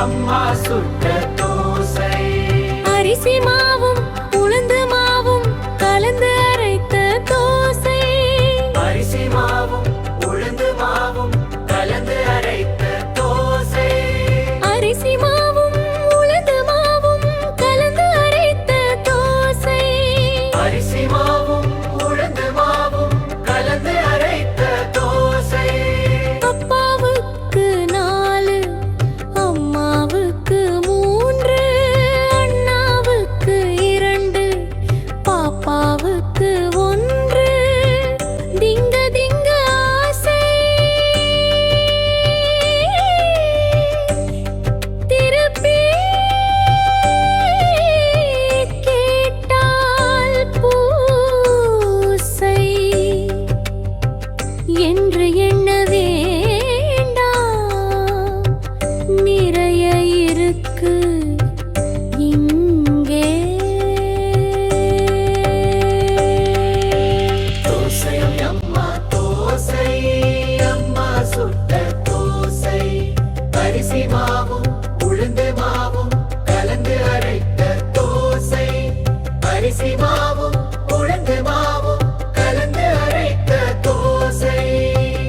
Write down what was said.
அம்மா சுட்ட தோசை. அரிசி மாவும் உளுந்து மாவும் கலந்து அரைத்த தோசை. அரிசி மாவும் உளுந்து மாவும் கலந்து அரைத்த தோசை. அரிசி மாவும் உளுந்து மாவும் கலந்து அரைத்த தோசை. அரிசி மாவும் உளுந்து மாவும் கலந்து அரைத்த தோசை. அப்பாவுக்கு 4, அம்மாவுக்கு 3, அண்ணாவுக்கு 2, பாப்பாவுக்கு 1. திங்க திங்க ஆசை திருப்பி கேட்டால் பூசை என்று எண்ண